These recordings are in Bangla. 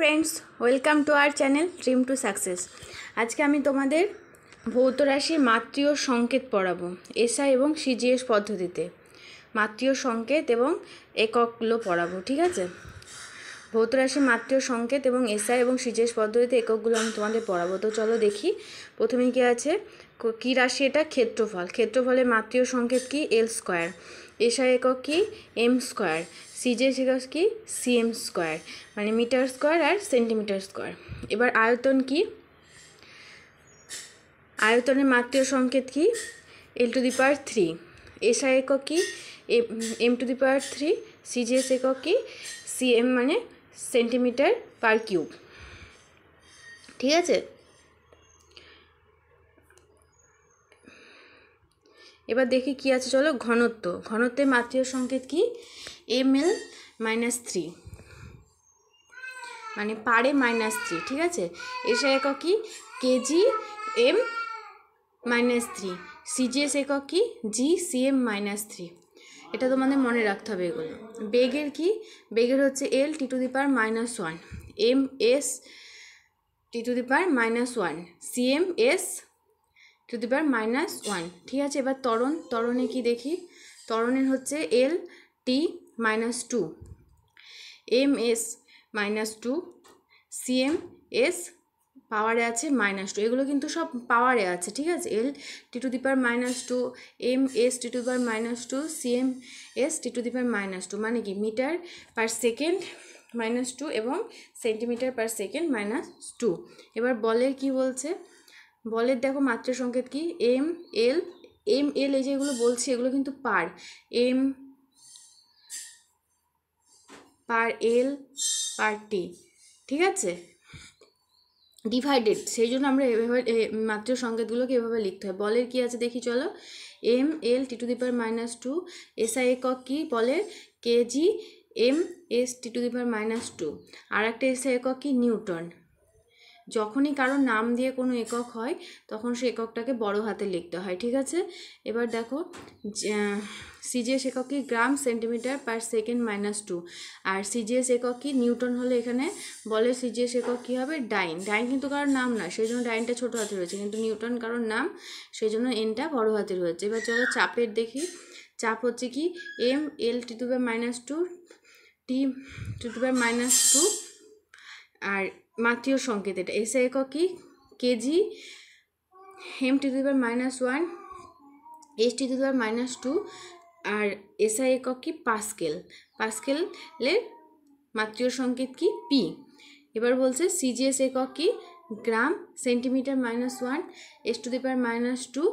Friends welcome to our channel dream to success. आज के आमी तोमादेर भौत राशि मात्रीय संकेत पढ़ाबो एसआई एवं सीजीएस पद्धतिते मात्रीय संकेत एवं एककगुलो पढ़ाबो। ठीक है, भौत राशि मात्रीय संकेत एवं एसआई एवं सीजीएस पद्धतिते एककगुलो आमी तोमादेर पढ़ाबो। तो चलो देखी प्रथमे कि आछे कि राशि एटा क्षेत्रफल। क्षेत्रफलेर मात्रीय संकेत कि एल स्क्वायर, एसआई एकक कि एम स्क्वायर, सीजीएस एकक कि सीएम स्क्वायर माने मीटार स्क्वायर और सेंटीमिटार स्क्वायर। एबार आयतन कि आयतनेर मात्रीय संकेत कि L to the power 3, SI एकक कि M to the power 3, CGS एकक कि सीएम माने सेंटीमिटार पर किউব। ठीक है, এবার দেখি কি আছে। চলো ঘনত্ব, ঘনত্বের মাত্রিয় সংকেত কি ml -3 মানে পারে -3। ঠিক আছে, এসআই একক কি কেজি এম -3, সিজিএস একক কি জি সিএম -3। এটা তোমাদের মনে রাখতে হবে এগুলো। বেগের কি বেগের হচ্ছে L T to the power -1, M S T to the power -1, CM S to the power -1। ঠিক আছে, এবার ত্বরণ, ত্বরণে কি দেখি ত্বরণের হচ্ছে এল টি -2, এম এস -2, সিএম এস পাওয়ারে আছে -2। এগুলো কিন্তু সব পাওয়ারে আছে। ঠিক আছে, L T to the power -2, M S T to the power -2, CM S T to the power -2 মানে কি মিটার পার সেকেন্ড -2 এবং সেন্টিমিটার পার সেকেন্ড -2। এবার বলের কি বলছে, বলের দেখো মাত্রা সংকেত কি এম এল এই যেগুলো বলছি এগুলো কিন্তু পার, এম পার এল পার টি। ঠিক আছে, ডিভাইডেড, সেই জন্য আমরা এভাবে মাত্রা সংকেতগুলোকে এভাবে লিখতে হয়। বলের কি আছে দেখি চলো, M L T to the power -2, SI একক কি বলের KG M S T to the power -2, আর একটা এসআই একক কি নিউটন। যখনই কারো নাম দিয়ে কোনো একক হয় তখন সেই এককটাকে বড় হাতে লিখতে হয়। ঠিক আছে, এবার দেখো সিজিএস একক কি গ্রাম সেন্টিমিটার পার সেকেন্ড -2, আর সিজিএস একক কি নিউটন হলে এখানে বলে সিজিএস একক কী হবে ডাইন। ডাইন কিন্তু কারোর নাম না, সেই জন্য ডাইনটা ছোটো হাতে রয়েছে, কিন্তু নিউটন কারোর নাম, সেই জন্য এনটা বড় হাতে রয়েছে। এবার চলো চাপের দেখি, চাপ হচ্ছে কি M L T to the power -2, T to the power -2, আর মাত্রিয় সংকেত এটা এসআই একক কি KG M T to the power -1, S T to the power -2, আর এসআই একক কি পাস্কেল, পাস্কেলের মাত্রিয় সংকেত কি পি। এবার বলছে সিজিএস একক কি gram centimetre -1, S to the power -2,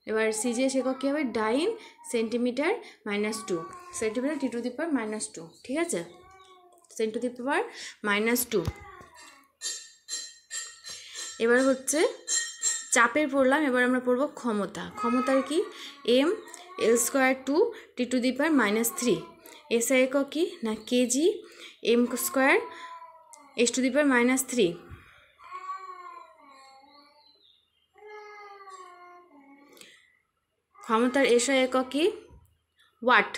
এবার সিজিএস একক কী হবে dyne centimetre -2, centimetre T to the power -2। ঠিক আছে, সেন্ট টু দি পাওয়ার -2। এবার হচ্ছে চাপের পড়লাম, এবার আমরা পড়ব ক্ষমতা। ক্ষমতার কি M L square to T to the power -3, SI একক কি না KG M square S to the power -3। ক্ষমতার এসআই একক কি ওয়াট,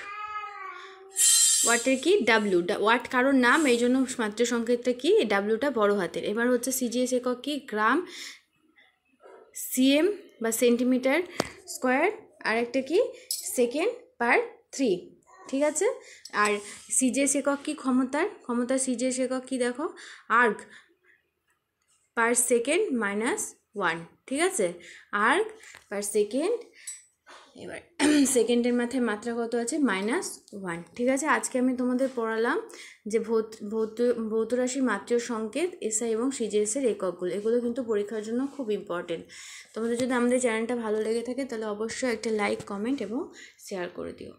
ওয়াটের কি ডাব্লিউ, ওয়াট কারোর নাম, এই জন্য মাত্রা সংকেতটা কি ডাব্লিউটা বড় হাতের। এবার হচ্ছে সিজিএস একক কি গ্রাম, সিএম বা সেন্টিমিটার স্কোয়ার, আর একটা কি সেকেন্ড পার 3। ঠিক আছে, আর সিজিএস একক কি ক্ষমতার, ক্ষমতার সিজিএস একক কি দেখো আর্গ পার সেকেন্ড -1। ঠিক আছে, আর্গ পার সেকেন্ড, এবার সেকেন্ডের মাথায় মাত্রা কত আছে -1। ঠিক আছে, আজকে আমি তোমাদের পড়ালাম যে ভৌত রাশির মাত্রিয় সংকেত এসআই এবং সিজিএসের এককগুলো, এগুলো কিন্তু পরীক্ষার জন্য খুব ইম্পর্টেন্ট। তোমাদের যদি আমাদের চ্যানেলটা ভালো লেগে থাকে তাহলে অবশ্যই একটা লাইক, কমেন্ট এবং শেয়ার করে দিও।